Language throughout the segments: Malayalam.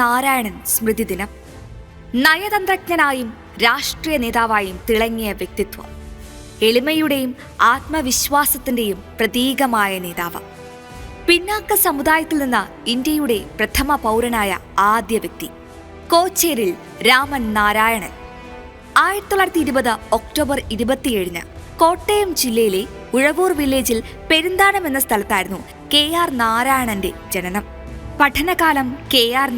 നാരായണൻ സ്മൃതി ദിനം. നയതന്ത്രജ്ഞനായും രാഷ്ട്രീയ നേതാവായും തിളങ്ങിയ വ്യക്തിത്വം, എളിമയുടെയും ആത്മവിശ്വാസത്തിന്റെയും പ്രതീകമായ നേതാവ്, പിന്നാക്ക സമുദായത്തിൽ നിന്ന് ഇന്ത്യയുടെ പ്രഥമ പൗരനായ ആദ്യ വ്യക്തി, കോച്ചേരിൽ രാമൻ നാരായണൻ. 1920 ഒക്ടോബർ 27 കോട്ടയം ജില്ലയിലെ ഉഴവൂർ വില്ലേജിൽ പെരുന്താനം എന്ന സ്ഥലത്തായിരുന്നു നാരായണന്റെ ജനനം. പഠനകാലം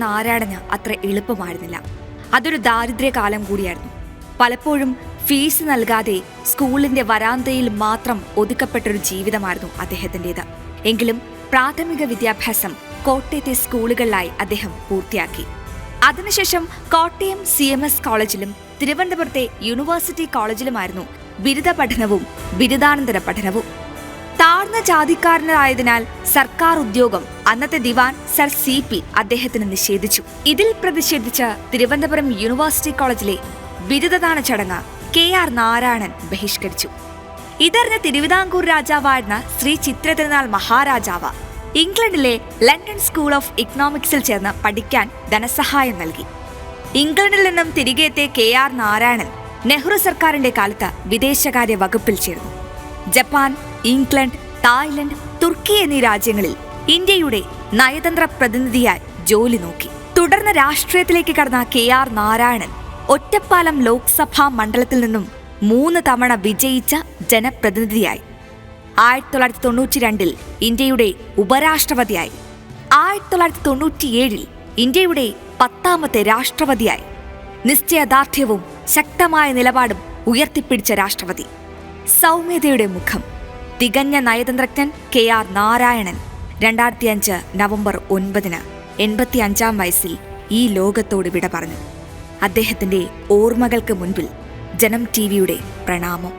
നാരായണന് അത്ര എളുപ്പമായിരുന്നില്ല. അതൊരു ദാരിദ്ര്യകാലം കൂടിയായിരുന്നു. പലപ്പോഴും ഫീസ് നൽകാതെ സ്കൂളിന്റെ വരാന്തയിൽ മാത്രം ഒതുക്കപ്പെട്ടൊരു ജീവിതമായിരുന്നു അദ്ദേഹത്തിൻ്റെത്. എങ്കിലും പ്രാഥമിക വിദ്യാഭ്യാസം കോട്ടയത്തെ സ്കൂളുകളിലായി അദ്ദേഹം പൂർത്തിയാക്കി. അതിനുശേഷം കോട്ടയം CMS കോളേജിലും തിരുവനന്തപുരത്തെ യൂണിവേഴ്സിറ്റി കോളേജിലുമായിരുന്നു ബിരുദ പഠനവും ബിരുദാനന്തര പഠനവും. താഴ്ന്ന ജാതിക്കാരനായതിനാൽ സർക്കാർ ഉദ്യോഗം അന്നത്തെ ദിവാൻ സർ CP അദ്ദേഹത്തിന് നിഷേധിച്ചു. ഇതിൽ പ്രതിഷേധിച്ച് തിരുവനന്തപുരം യൂണിവേഴ്സിറ്റി കോളേജിലെ ബിരുദദാന ചടങ്ങ് നാരായണൻ ബഹിഷ്കരിച്ചു. ഇതറിഞ്ഞ തിരുവിതാംകൂർ രാജാവായിരുന്ന ശ്രീ ചിത്രതിരുനാൾ മഹാരാജാവ് ഇംഗ്ലണ്ടിലെ ലണ്ടൻ സ്കൂൾ ഓഫ് ഇക്കണോമിക്സിൽ ചേർന്ന് പഠിക്കാൻ ധനസഹായം നൽകി. ഇംഗ്ലണ്ടിൽ നിന്നും തിരികെ എത്തിയ നാരായണൻ നെഹ്റു സർക്കാരിന്റെ കാലത്ത് വിദേശകാര്യ വകുപ്പിൽ ചേർന്നു. ജപ്പാൻ, ഇംഗ്ലണ്ട്, തായ്ലൻഡ്, തുർക്കി എന്നീ രാജ്യങ്ങളിൽ ഇന്ത്യയുടെ നയതന്ത്ര പ്രതിനിധിയായി ജോലി നോക്കി. തുടർന്ന് രാഷ്ട്രീയത്തിലേക്ക് കടന്ന നാരായണൻ ഒറ്റപ്പാലം ലോക്സഭാ മണ്ഡലത്തിൽ നിന്നും 3 തവണ വിജയിച്ച ജനപ്രതിനിധിയായി. 1992 ഇന്ത്യയുടെ ഉപരാഷ്ട്രപതിയായി. 1997 ഇന്ത്യയുടെ 10ാമത്തെ രാഷ്ട്രപതിയായി. നിശ്ചയദാർഢ്യവും ശക്തമായ നിലപാടും ഉയർത്തിപ്പിടിച്ച രാഷ്ട്രപതി. സൗമ്യതയുടെ മുഖം, തികഞ്ഞ നയതന്ത്രജ്ഞൻ നാരായണൻ 2005 നവംബർ 9 85-ാം വയസ്സിൽ ഈ ലോകത്തോട് വിട പറഞ്ഞു. അദ്ദേഹത്തിന്റെ ഓർമ്മകൾക്ക് മുൻപിൽ ജനം TV യുടെ പ്രണാമം.